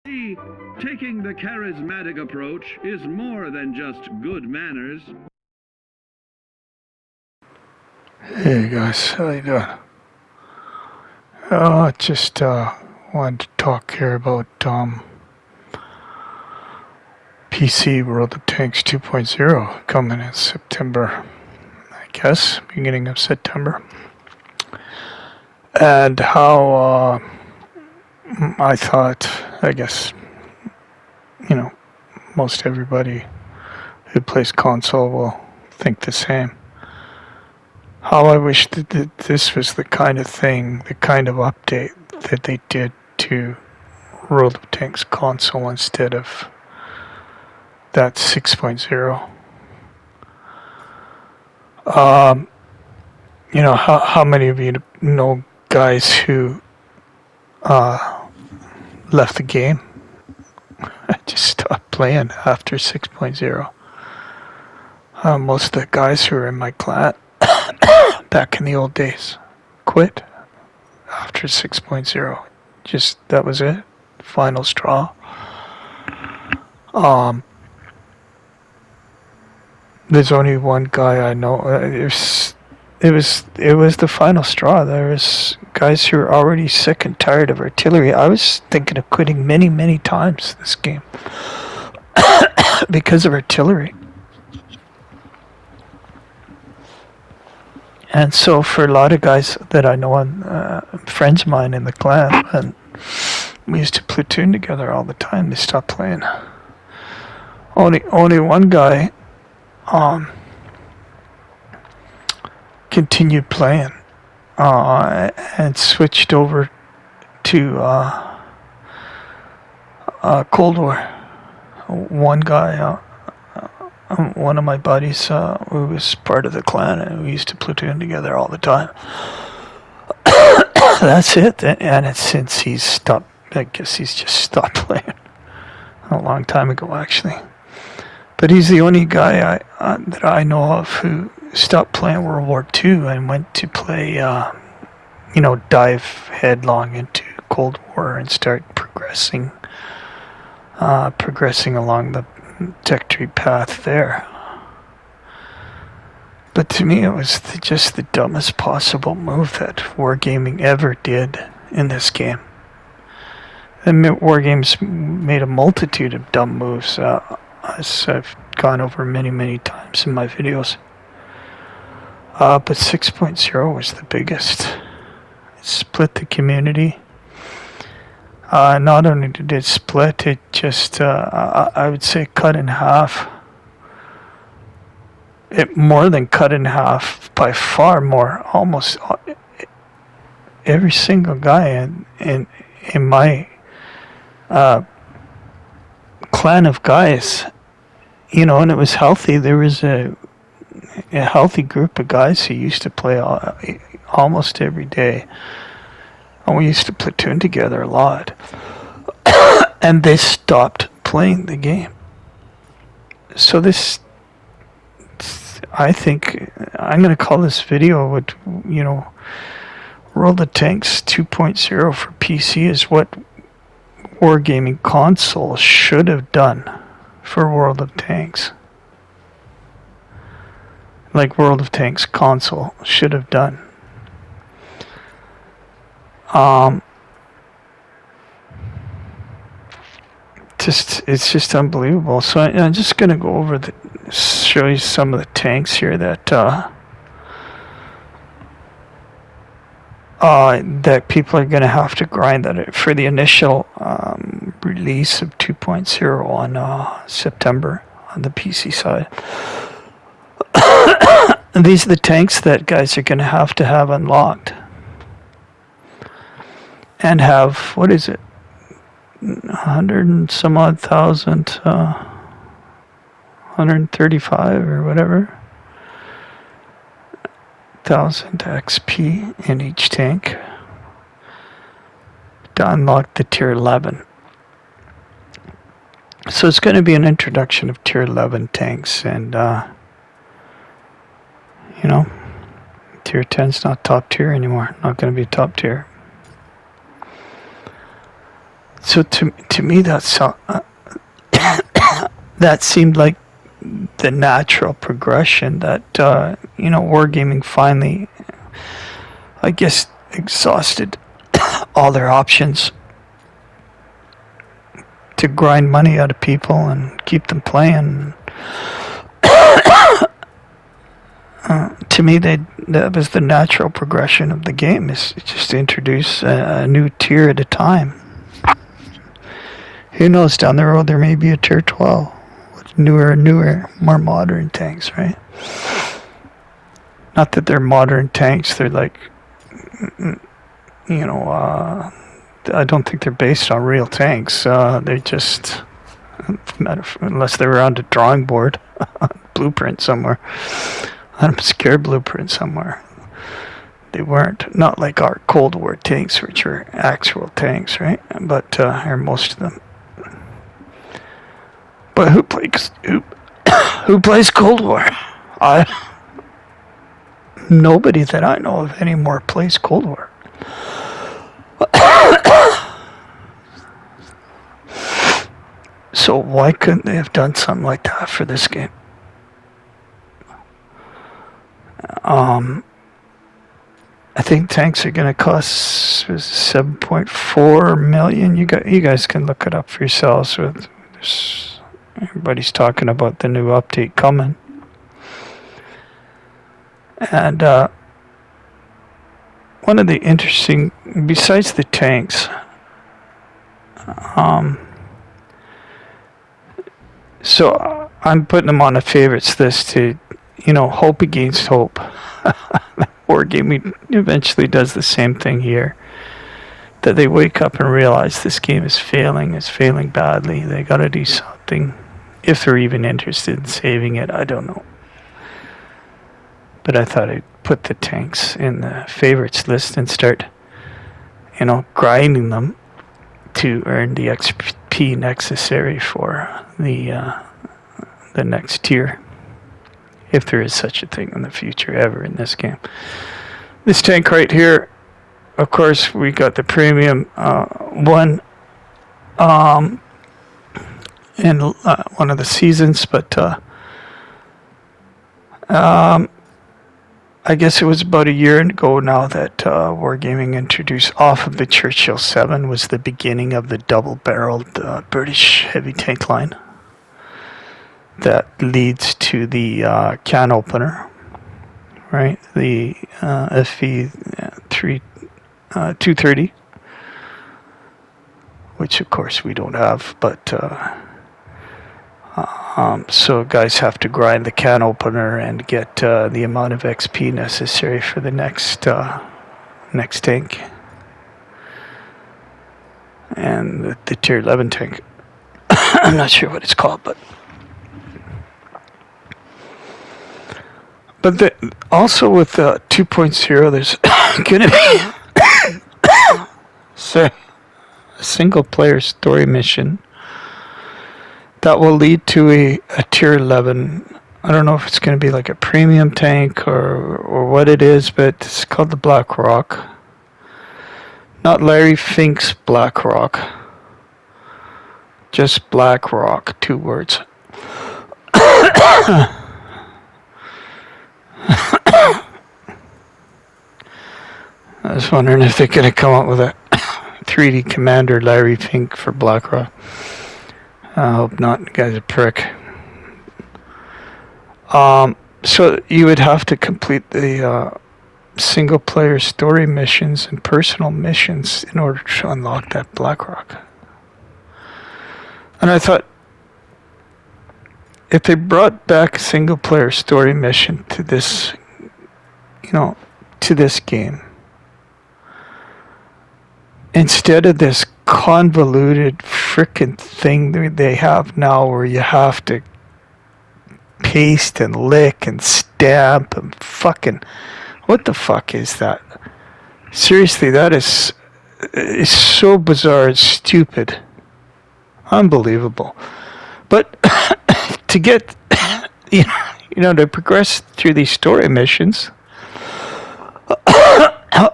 See, taking the charismatic approach is more than just good manners. Hey guys, how you doing? Just wanted to talk here about PC World of Tanks 2.0 coming in September, I guess, beginning of September, and how I thought, I guess, most everybody who plays console will think the same. How I wish that this was the kind of thing, the kind of update that they did to World of Tanks console instead of that 6.0. How many of you know guys who left the game? I just stopped playing after 6.0. Most of the guys who were in my clan back in the old days quit after 6.0. Just, that was it. Final straw. There's only one guy I know. It was the final straw. There was guys who were already sick and tired of artillery. I was thinking of quitting many times this game because of artillery. And so for a lot of guys that I know, and friends of mine in the clan, and we used to platoon together all the time, they stopped playing. Only one guy continued playing and switched over to Cold War. One guy, one of my buddies, who was part of the clan, and we used to platoon together all the time. That's it. And it's since he's stopped, I guess he's just stopped playing a long time ago, actually. But he's the only guy that I know of who stopped playing World War II and went to play, dive headlong into Cold War and start progressing along the tech tree path there. But to me, it was just the dumbest possible move that Wargaming ever did in this game. And Wargames made a multitude of dumb moves, as I've gone over many times in my videos. But 6.0 was the biggest. It split the community. Not only did it split, it just, I would say, cut in half. It more than cut in half, by far more. Almost every single guy in my clan of guys, and it was healthy. There was a healthy group of guys who used to play almost every day. And we used to platoon together a lot. And they stopped playing the game. So this, I think, I'm going to call this video what, World of Tanks 2.0 for PC is what Wargaming console should have done for World of Tanks. Like World of Tanks console should have done. It's just unbelievable. So I'm just gonna go over show you some of the tanks here that that people are gonna have to grind for the initial release of 2.0 on September on the PC side. And these are the tanks that guys are gonna have unlocked. And have, what is it, 100 and some odd thousand, 135 or whatever, 1,000 XP in each tank to unlock the tier 11. So it's going to be an introduction of tier 11 tanks, and tier 10's not top tier anymore, not going to be top tier. So to me, that seemed like the natural progression that Wargaming finally, I guess, exhausted all their options to grind money out of people and keep them playing. To me, that was the natural progression of the game, is just to introduce a new tier at a time. Who knows, down the road there may be a tier 12 with newer, more modern tanks, right? Not that they're modern tanks, they're like, I don't think they're based on real tanks. They're just, unless they were on the drawing board, blueprint somewhere, an obscure blueprint somewhere. They weren't, not like our Cold War tanks, which are actual tanks, right? But, or most of them. But who plays Cold War? Nobody that I know of anymore plays Cold War. So why couldn't they have done something like that for this game? I think tanks are going to cost 7.4 million. You guys can look it up for yourselves. Everybody's talking about the new update coming. And one of the interesting, besides the tanks, so I'm putting them on a favorites list to, hope against hope. Wargaming eventually does the same thing here. That they wake up and realize this game is failing badly. They got to do something. If they're even interested in saving it, I don't know. But I thought I'd put the tanks in the favorites list and start, grinding them to earn the XP necessary for the next tier. If there is such a thing in the future ever in this game. This tank right here, of course, we got the premium one in one of the seasons, but I guess it was about a year ago now that Wargaming introduced, off of the Churchill 7 was the beginning of the double-barreled British heavy tank line that leads to the can opener, right? The FV 230, which of course we don't have, but so guys have to grind the can opener and get the amount of XP necessary for the next tank, and the tier 11 tank. I'm not sure what it's called, but also with 2.0, there's going to be a single player story mission that will lead to a tier 11. I don't know if it's going to be like a premium tank or what it is, but it's called the Black Rock. Not Larry Fink's Black Rock. Just Black Rock, 2 words. I was wondering if they're going to come up with a 3D Commander Larry Fink for BlackRock. I hope not. The guy's a prick. So you would have to complete the single-player story missions and personal missions in order to unlock that BlackRock. And I thought, if they brought back a single-player story mission to this, to this game, instead of this convoluted frickin' thing that they have now where you have to paste and lick and stamp and fucking, what the fuck is that? Seriously, that is so bizarre and stupid. Unbelievable. But to get, to progress through these story missions,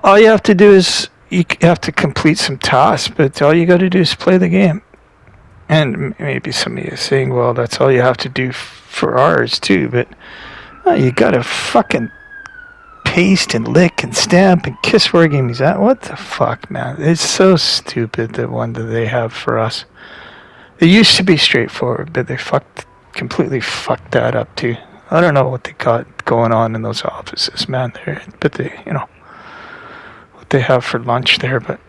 all you have to do is, you have to complete some tasks, but all you got to do is play the game. And maybe somebody is saying, well, that's all you have to do for ours too, but you got to fucking paste and lick and stamp and kiss Wargaming. That what the fuck, man? It's so stupid, the one that they have for us. It used to be straightforward, but they completely fucked that up too. I don't know what they got going on in those offices, man. But they, what they have for lunch there, but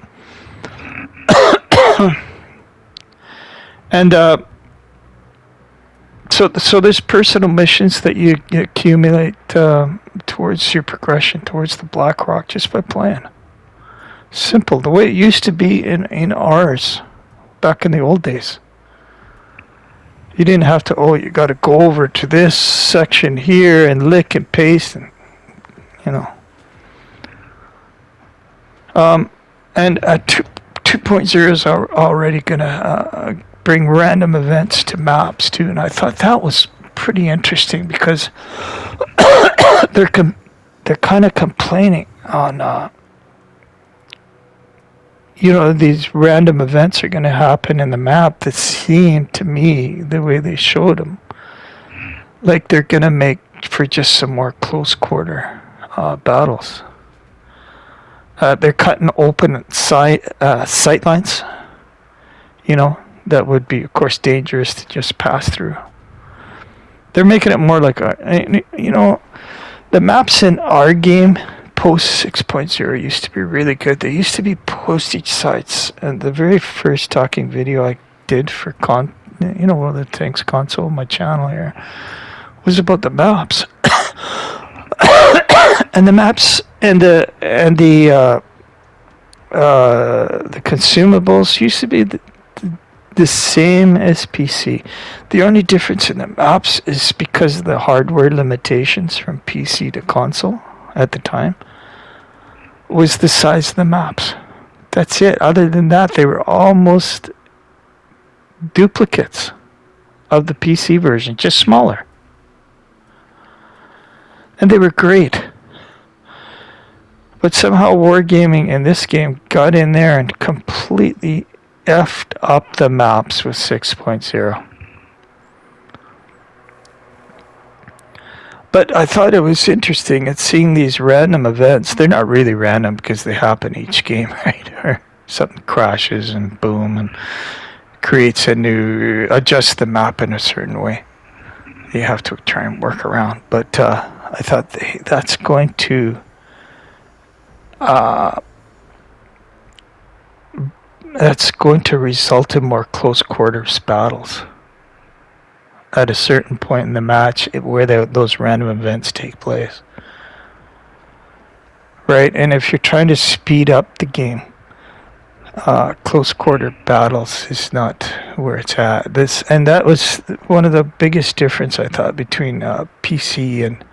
and so there's personal missions that you accumulate towards your progression towards the Black Rock just by playing. Simple, the way it used to be in ours back in the old days. You didn't have to, you got to go over to this section here and lick and paste and, and 2.0 is already going to bring random events to maps too, and I thought that was pretty interesting because they're kind of complaining on these random events are going to happen in the map that seemed to me, the way they showed them, like they're going to make for just some more close quarter battles. They're cutting open sight lines, that would be, of course, dangerous to just pass through. They're making it more like the maps in our game post 6.0 used to be really good. They used to be postage sites, and the very first talking video I did for one of the Tanks console, my channel here, was about the maps. And the maps and the consumables used to be the same as PC. The only difference in the maps is because of the hardware limitations from PC to console at the time was the size of the maps. That's it. Other than that, they were almost duplicates of the PC version, just smaller. And they were great. But somehow Wargaming in this game got in there and completely effed up the maps with 6.0. But I thought it was interesting at seeing these random events. They're not really random because they happen each game, right? Or something crashes and boom, and creates adjusts the map in a certain way. You have to try and work around. But I thought that's going to result in more close quarters battles at a certain point in the match where those random events take place. Right? And if you're trying to speed up the game, close quarter battles is not where it's at. And that was one of the biggest difference I thought between PC and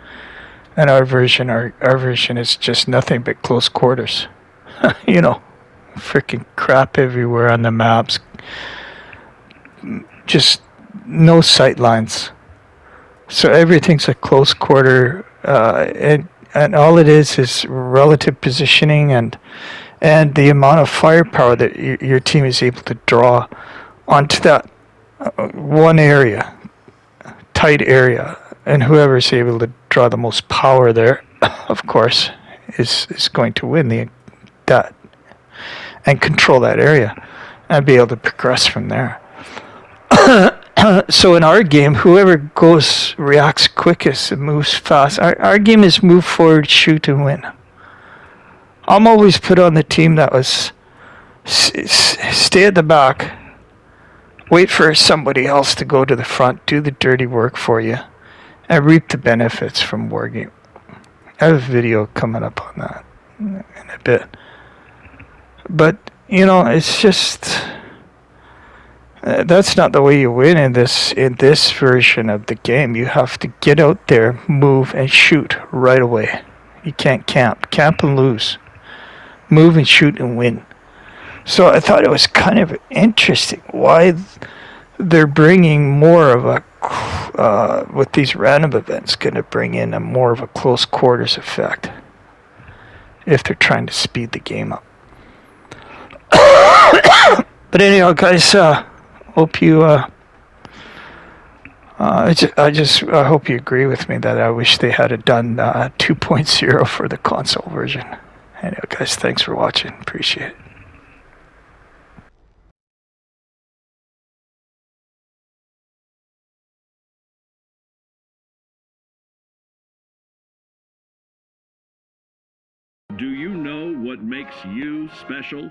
our version. Our version is just nothing but close quarters. Freaking crap everywhere on the maps. Just no sight lines. So everything's a close quarter, and all it is relative positioning and the amount of firepower that your team is able to draw onto that one area, tight area, and whoever's able to draw the most power there, of course, is going to win that and control that area and be able to progress from there. So in our game, whoever reacts quickest and moves fast. Our game is move forward, shoot, and win. I'm always put on the team that was stay at the back, wait for somebody else to go to the front, do the dirty work for you, and reap the benefits from Wargame. I have a video coming up on that in a bit. But, it's just... that's not the way you win in this version of the game. You have to get out there, move, and shoot right away. You can't camp. Camp and lose. Move and shoot and win. So I thought it was kind of interesting why they're bringing more of a with these random events, going to bring in more of a close quarters effect if they're trying to speed the game up. But anyhow, guys, hope you. I hope you agree with me that I wish they had it done 2.0 for the console version. Anyway, guys, thanks for watching. Appreciate it. Do you know what makes you special?